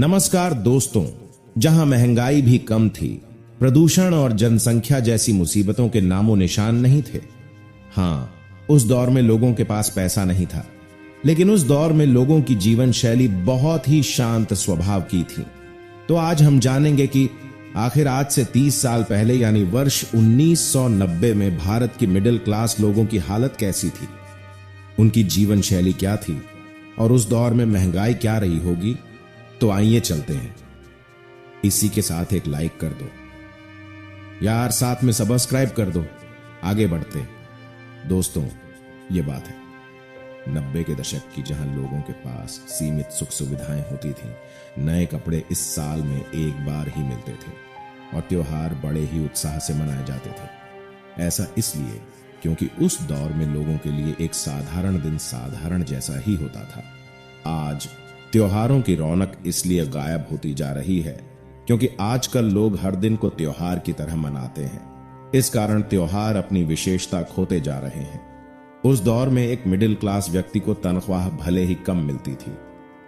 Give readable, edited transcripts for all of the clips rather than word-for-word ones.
नमस्कार दोस्तों। जहां महंगाई भी कम थी, प्रदूषण और जनसंख्या जैसी मुसीबतों के नामो निशान नहीं थे। हां, उस दौर में लोगों के पास पैसा नहीं था, लेकिन उस दौर में लोगों की जीवन शैली बहुत ही शांत स्वभाव की थी। तो आज हम जानेंगे कि आखिर आज से 30 साल पहले यानी वर्ष 1990 में भारत की मिडिल क्लास लोगों की हालत कैसी थी, उनकी जीवन शैली क्या थी और उस दौर में महंगाई क्या रही होगी। तो आइए चलते हैं। इसी के साथ एक लाइक कर दो यार, साथ में सब्सक्राइब कर दो। आगे बढ़ते दोस्तों, ये बात है 90 के दशक की, जहां लोगों के पास सीमित सुख सुविधाएं होती थीं। नए कपड़े इस साल में एक बार ही मिलते थे और त्योहार बड़े ही उत्साह से मनाए जाते थे। ऐसा इसलिए क्योंकि उस दौर में लोगों के लिए एक साधारण दिन साधारण जैसा ही होता था। आज त्योहारों की रौनक इसलिए गायब होती जा रही है क्योंकि आजकल लोग हर दिन को त्योहार की तरह मनाते हैं। इस कारण त्योहार अपनी विशेषता खोते जा रहे हैं। उस दौर में एक मिडिल क्लास व्यक्ति को तनख्वाह भले ही कम मिलती थी,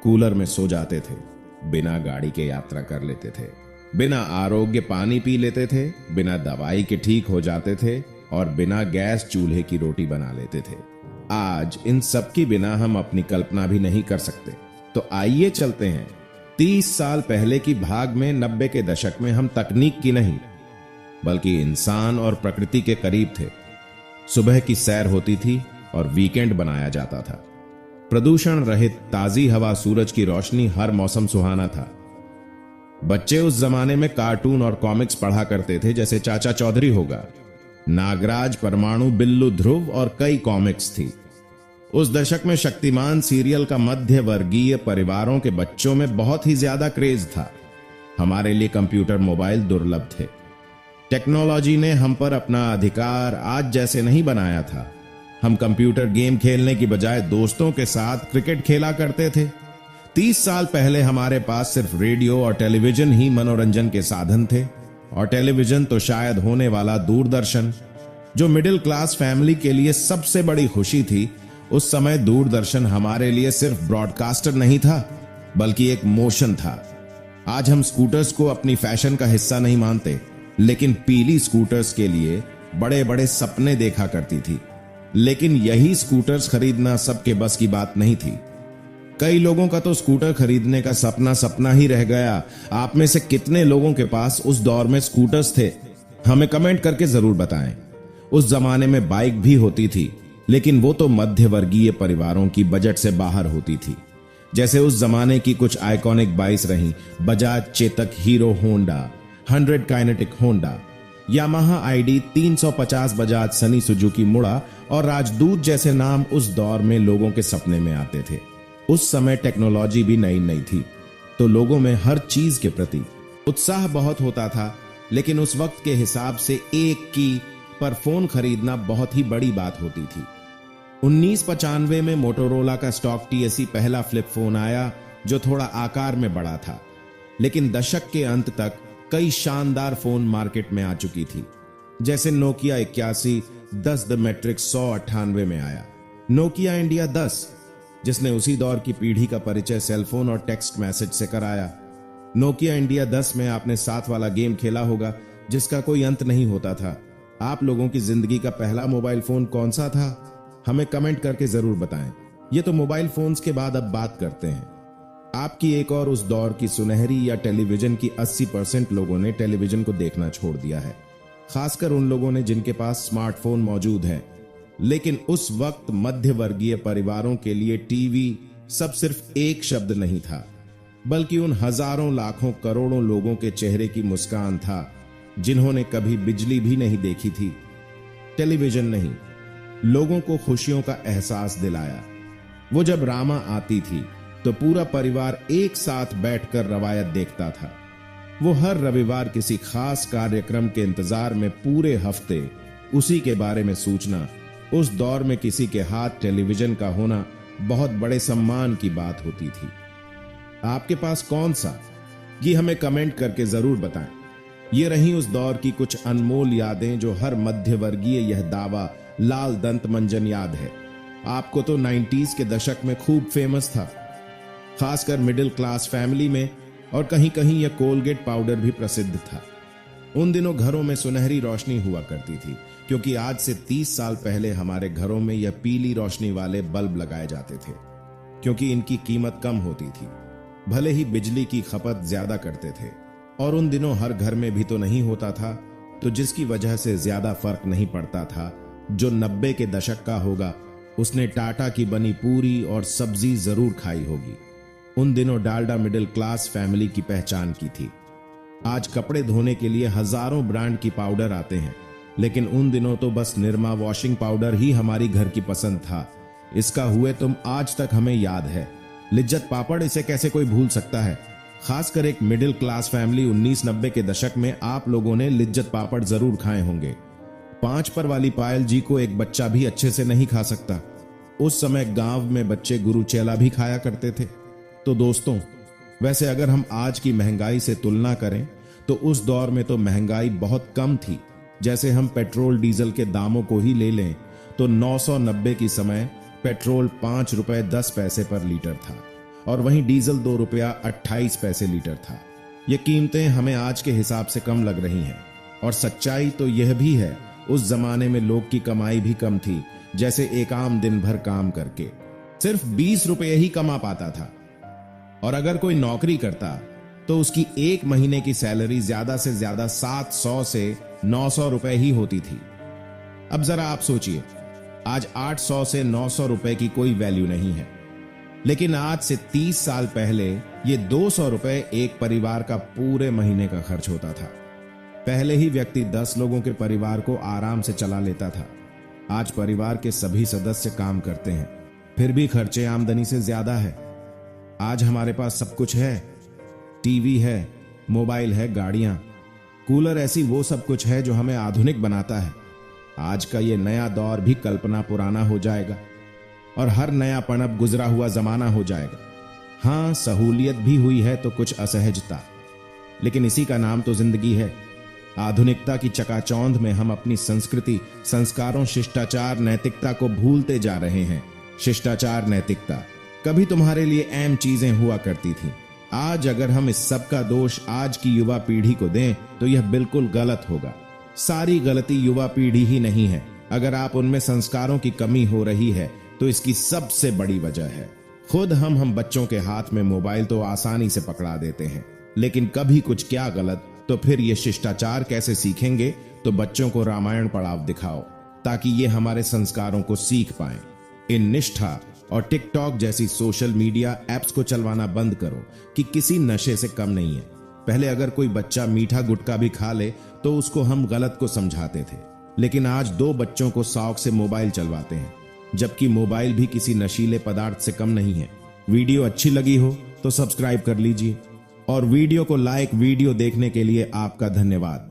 कूलर में सो जाते थे, बिना गाड़ी के यात्रा कर लेते थे, बिना आरोग्य पानी पी लेते थे, बिना दवाई के ठीक हो जाते थे और बिना गैस चूल्हे की रोटी बना लेते थे। आज इन सब की बिना हम अपनी कल्पना भी नहीं कर सकते। तो आइए चलते हैं 30 साल पहले की भाग में। 90 के दशक में हम तकनीक की नहीं बल्कि इंसान और प्रकृति के करीब थे। सुबह की सैर होती थी और वीकेंड बनाया जाता था। प्रदूषण रहित ताजी हवा, सूरज की रोशनी, हर मौसम सुहाना था। बच्चे उस जमाने में कार्टून और कॉमिक्स पढ़ा करते थे, जैसे चाचा चौधरी होगा, नागराज, परमाणु, बिल्लू, ध्रुव और कई कॉमिक्स थी। उस दशक में शक्तिमान सीरियल का मध्य वर्गीय परिवारों के बच्चों में बहुत ही ज्यादा क्रेज था। हमारे लिए कंप्यूटर, मोबाइल दुर्लभ थे। टेक्नोलॉजी ने हम पर अपना अधिकार आज जैसे नहीं बनाया था। हम कंप्यूटर गेम खेलने की बजाय दोस्तों के साथ क्रिकेट खेला करते थे। 30 साल पहले हमारे पास सिर्फ रेडियो और टेलीविजन ही मनोरंजन के साधन थे, और टेलीविजन तो शायद होने वाला दूरदर्शन, जो मिडिल क्लास फैमिली के लिए सबसे बड़ी खुशी थी। उस समय दूरदर्शन हमारे लिए सिर्फ ब्रॉडकास्टर नहीं था बल्कि एक मोशन था। आज हम स्कूटर्स को अपनी फैशन का हिस्सा नहीं मानते, लेकिन पीली स्कूटर्स के लिए बड़े बड़े सपने देखा करती थी। लेकिन यही स्कूटर्स खरीदना सबके बस की बात नहीं थी। कई लोगों का तो स्कूटर खरीदने का सपना सपना ही रह गया। आप में से कितने लोगों के पास उस दौर में स्कूटर्स थे? हमें कमेंट करके जरूर बताएं। उस जमाने में बाइक भी होती थी, लेकिन वो तो मध्य वर्गीय परिवारों की बजट से बाहर होती थी। जैसे उस जमाने की कुछ आइकॉनिक बाइक्स रहीं, Bajaj Chetak, hero Honda 100 kinetic Honda, Yamaha ID 350, Bajaj Sunny, Suzuki मुड़ा और राजदूत जैसे नाम उस दौर में लोगों के सपने में आते थे। उस समय टेक्नोलॉजी भी नई नई थी, तो लोगों में हर चीज के प्रति उत्साह बहुत होता था। लेकिन उस वक्त के हिसाब से एक की पर फोन खरीदना बहुत ही बड़ी बात होती थी। 1995 में मोटोरोला का स्टॉक TSE पहला फ्लिप फोन आया, जो थोड़ा आकार में बड़ा था। लेकिन दशक के अंत तक कई शानदार फोन मार्केट में आ चुकी थी। जैसे नोकिया 81, 10 द मैट्रिक 198 में आया, नोकिया इंडिया 10, जिसने उसी दौर की पीढ़ी का परिचय सेलफोन और टेक्स्ट मैसेज से कराया। नोकिया इंडिया 10 में आपने साथ वाला गेम खेला होगा, जिसका कोई अंत नहीं होता था। आप लोगों की जिंदगी का पहला मोबाइल फोन कौन सा था? हमें कमेंट करके जरूर बताएं। ये तो मोबाइल फोन्स के बाद अब बात करते हैं आपकी एक और उस दौर की सुनहरी या टेलीविजन की। 80% लोगों ने टेलीविजन को देखना छोड़ दिया है, खासकर उन लोगों ने जिनके पास स्मार्टफोन मौजूद है। लेकिन उस वक्त मध्य वर्गीय परिवारों के लिए टीवी सब सिर्फ एक शब्द नहीं था, बल्कि उन हजारों, लाखों, करोड़ों लोगों के चेहरे की मुस्कान था, जिन्होंने कभी बिजली भी नहीं देखी थी। टेलीविजन नहीं, लोगों को खुशियों का एहसास दिलाया। वो जब रामा आती थी तो पूरा परिवार एक साथ बैठकर रवायत देखता था। वो हर रविवार किसी खास कार्यक्रम के इंतजार में पूरे हफ्ते उसी के बारे में सूचना। उस दौर में किसी के हाथ टेलीविजन का होना बहुत बड़े सम्मान की बात होती थी। आपके पास कौन सा? ये हमें कमेंट करके जरूर बताएं। ये रही उस दौर की कुछ अनमोल यादें, जो हर मध्य वर्गीय यह दावा लाल दंत मंजन याद है। आपको तो 90s के दशक में खूब फेमस था, खासकर मिडिल क्लास फैमिली में और कहीं कहीं यह कोलगेट पाउडर भी प्रसिद्ध था। उन दिनों घरों में सुनहरी रोशनी हुआ करती थी, क्योंकि आज से 30 साल पहले हमारे घरों में यह पीली रोशनी वाले बल्ब लगाए जाते थे, क्योंकि इनकी कीमत कम होती थी। भले ही बिजली की खपत ज्यादा करते थे, और उन दिनों हर घर में भी तो नहीं होता था, तो जिसकी वजह से ज्यादा फर्क नहीं पड़ता था। जो 90 के दशक का होगा उसने टाटा की बनी पूरी और सब्जी जरूर खाई होगी। उन दिनों डालडा मिडिल क्लास फैमिली की पहचान की थी। आज कपड़े धोने के लिए हजारों ब्रांड की पाउडर आते हैं, लेकिन उन दिनों तो बस निरमा वॉशिंग पाउडर ही हमारी घर की पसंद था। इसका हुए तुम आज तक हमें याद है। लिज्जत पापड़, इसे कैसे कोई भूल सकता है। खासकर एक मिडिल क्लास फैमिली 1990 के दशक में आप लोगों ने लिज्जत पापड़ जरूर खाए होंगे। 5 पर वाली पायल जी को एक बच्चा भी अच्छे से नहीं खा सकता। उस समय गांव में बच्चे गुरु चेला भी खाया करते थे। तो दोस्तों, वैसे अगर हम आज की महंगाई से तुलना करें तो उस दौर में तो महंगाई बहुत कम थी। जैसे हम पेट्रोल डीजल के दामों को ही ले लें तो 990 की समय पेट्रोल 5 रुपए 10 पैसे पर लीटर था, और वहीं डीजल 2 रुपया 28 पैसे लीटर था। ये कीमतें हमें आज के हिसाब से कम लग रही हैं, और सच्चाई तो यह भी है उस जमाने में लोग की कमाई भी कम थी। जैसे एक आम दिन भर काम करके सिर्फ 20 रुपये ही कमा पाता था, और अगर कोई नौकरी करता तो उसकी एक महीने की सैलरी ज्यादा से ज्यादा 700 से 900 रुपए ही होती थी। अब जरा आप सोचिए, आज 800 से 900 रुपए की कोई वैल्यू नहीं है, लेकिन आज से 30 साल पहले ये 200 रुपए एक परिवार का पूरे महीने का खर्च होता था। पहले ही व्यक्ति 10 लोगों के परिवार को आराम से चला लेता था। आज परिवार के सभी सदस्य काम करते हैं, फिर भी खर्चे आमदनी से ज्यादा है। आज हमारे पास सब कुछ है, टीवी है, मोबाइल है, गाड़ियां, कूलर, ऐसी वो सब कुछ है जो हमें आधुनिक बनाता है। आज का ये नया दौर भी कल्पना पुराना हो जाएगा, और हर नया पनप गुजरा हुआ जमाना हो जाएगा। हां, सहूलियत भी हुई है तो कुछ असहजता, लेकिन इसी का नाम तो जिंदगी है। आधुनिकता की चकाचौंध में हम अपनी संस्कृति, संस्कारों, शिष्टाचार, नैतिकता को भूलते जा रहे हैं। शिष्टाचार, नैतिकता कभी तुम्हारे लिए अहम चीजें हुआ करती थी। आज अगर हम इस सब का दोष आज की युवा पीढ़ी को दें तो यह बिल्कुल गलत होगा। सारी गलती युवा पीढ़ी ही नहीं है। अगर आप उनमें संस्कारों की कमी हो रही है तो इसकी सबसे बड़ी वजह है खुद हम बच्चों के हाथ में मोबाइल तो आसानी से पकड़ा देते हैं, लेकिन कभी कुछ क्या गलत तो फिर ये शिष्टाचार कैसे सीखेंगे। तो बच्चों को रामायण पढ़ाव दिखाओ ताकि ये हमारे संस्कारों को सीख पाएं। इन निष्ठा और टिकटॉक जैसी सोशल मीडिया एप्स को चलवाना बंद करो कि किसी नशे से कम नहीं है। पहले अगर कोई बच्चा मीठा गुटखा भी खा ले तो उसको हम गलत को समझाते थे, लेकिन आज 2 बच्चों को शौक से मोबाइल चलवाते हैं, जबकि मोबाइल भी किसी नशीले पदार्थ से कम नहीं है। वीडियो अच्छी लगी हो तो सब्सक्राइब कर लीजिए, और वीडियो को लाइक। वीडियो देखने के लिए आपका धन्यवाद।